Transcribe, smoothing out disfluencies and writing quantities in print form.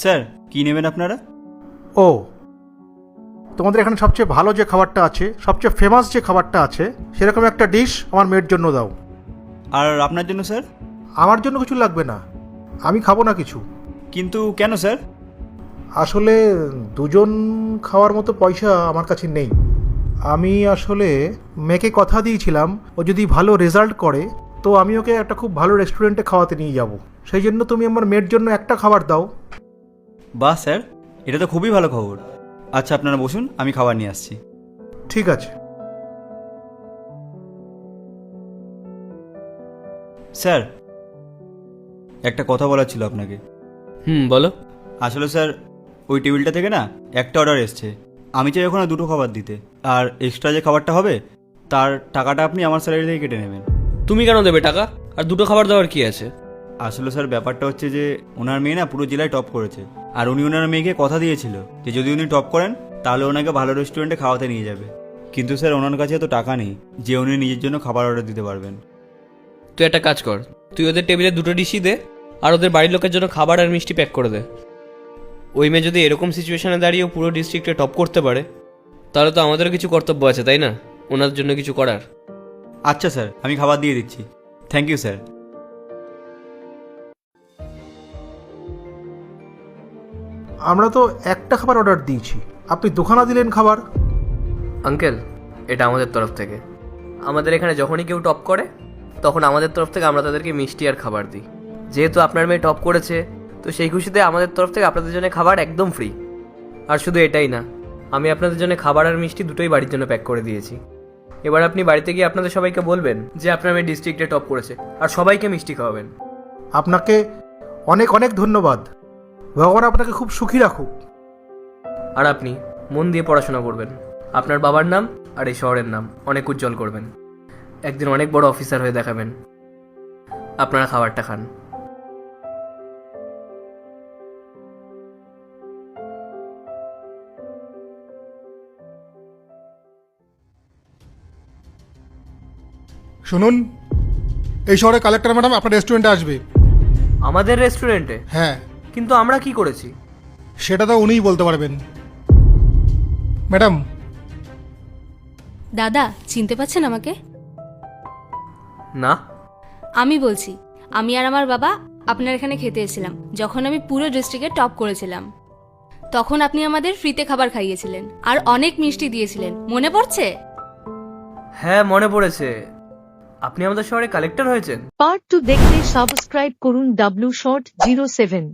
Sir কী নেবেন আপনারা? ও, তোমাদের এখানে সবচেয়ে ভালো যে খাবারটা আছে, সবচেয়ে ফেমাস যে খাবারটা আছে, সেরকম একটা ডিশ আমার মেয়ের জন্য দাও। আর আপনার জন্য স্যার? আমার জন্য কিছু লাগবে না, আমি খাবো না কিছু। কিন্তু কেন স্যার? আসলে দুজন খাওয়ার মতো পয়সা আমার কাছে নেই। আমি আসলে মেয়েকে কথা দিয়েছিলাম, ও যদি ভালো রেজাল্ট করে তো আমি ওকে একটা খুব ভালো রেস্টুরেন্টে খাওয়াতে নিয়ে যাব। সেই জন্য তুমি আমার মেয়ের জন্য একটা খাবার দাও। বাহ স্যার, এটা তো খুবই ভালো খবর। আচ্ছা আপনারা বসুন, আমি খাবার নিয়ে আসছি। ঠিক আছে। স্যার একটা কথা বলার ছিল আপনাকে। বলো। আসলে স্যার ওই টেবিলটা থেকে না একটা অর্ডার এসছে, আমি চাই ওখানে দুটো খাবার দিতে, আর এক্সট্রা যে খাবারটা হবে তার টাকাটা আপনি আমার স্যালারি থেকে কেটে নেবেন। তুমি কেন দেবে টাকা? আর দুটো খাবার দেওয়ার কি আছে? আসলে স্যার ব্যাপারটা হচ্ছে যে ওনার মেয়ে না পুরো জেলায় টপ করেছে, আর উনি ওনার মেয়েকে কথা দিয়েছিল যে যদি উনি টপ করেন তাহলে ওনাকে ভালো রেস্টুরেন্টে খাওয়াতে নিয়ে যাবে। কিন্তু স্যার ওনার কাছে এত টাকা নেই যে উনি নিজের জন্য খাবার অর্ডার দিতে পারবেন। তুই একটা কাজ কর, তুই ওদের টেবিলে দুটো ডিশই দে, আর ওদের বাড়ির লোকের জন্য খাবার আর মিষ্টি প্যাক করে দে। ওই মেয়ে যদি এরকম সিচুয়েশনে দাঁড়িয়ে পুরো ডিস্ট্রিক্টে টপ করতে পারে, তাহলে তো আমাদেরও কিছু কর্তব্য আছে, তাই না? ওনার জন্য কিছু করার। আচ্ছা স্যার, আমি খাবার দিয়ে দিচ্ছি। Thank you sir. আমরা তো একটা খাবার অর্ডার দিয়েছি, আপনি দুখানা দিলেন খাবার। আঙ্কেল, এটা আমাদের তরফ থেকে। আমাদের এখানে যখনই কেউ টপ করে তখন আমাদের তরফ থেকে আমরা তাদেরকে মিষ্টি আর খাবার দিই। যেহেতু আপনার মেয়ে টপ করেছে, তো সেই খুশিতে আমাদের তরফ থেকে আপনাদের জন্য খাবার একদম ফ্রি। আর শুধু এটাই না, আমি আপনাদের জন্য খাবার আর মিষ্টি দুটোই বাড়ির জন্য প্যাক করে দিয়েছি। এবার আপনি বাড়িতে গিয়ে আপনাদের সবাইকে বলবেন যে আপনার মেয়ে ডিস্ট্রিক্টে টপ করেছে, আর সবাইকে মিষ্টি খাওয়াবেন। আপনাকে অনেক অনেক ধন্যবাদ। ভগবান আপনাকে খুব সুখী রাখুক। আর আপনি মন দিয়ে পড়াশোনা করবেন, আপনার বাবার নাম আর এই শহরের নাম অনেক উজ্জ্বল করবেন। একদিন অনেক বড় অফিসার হয়ে দেখাবেন। আপনারা খাবারটা খান। শুনুন, এই শহরে কালেক্টর ম্যাডাম আপনার রেস্টুরেন্টে আসবে। আমাদের রেস্টুরেন্টে? হ্যাঁ, কিন্তু আমরা কি করেছি? সেটা তো উনিই বলতে পারবেন। ম্যাডাম। দাদা, চিনতে পাচ্ছেন আমাকে? না। আমি বলছি, আমি আর আমার বাবা আপনার এখানে খেতে এসেছিলাম যখন আমি পুরো ডিস্ট্রিক্টে টপ করেছিলাম। তখন আপনি আমাদের ফ্রিতে খাবার খাইয়েছিলেন আর অনেক মিষ্টি দিয়েছিলেন, মনে পড়ছে? হ্যাঁ, মনে পড়েছে। আপনি আমাদের শহরে কালেক্টর হয়েছেন। পার্ট 2 দেখতে সাবস্ক্রাইব করুন W Short 07।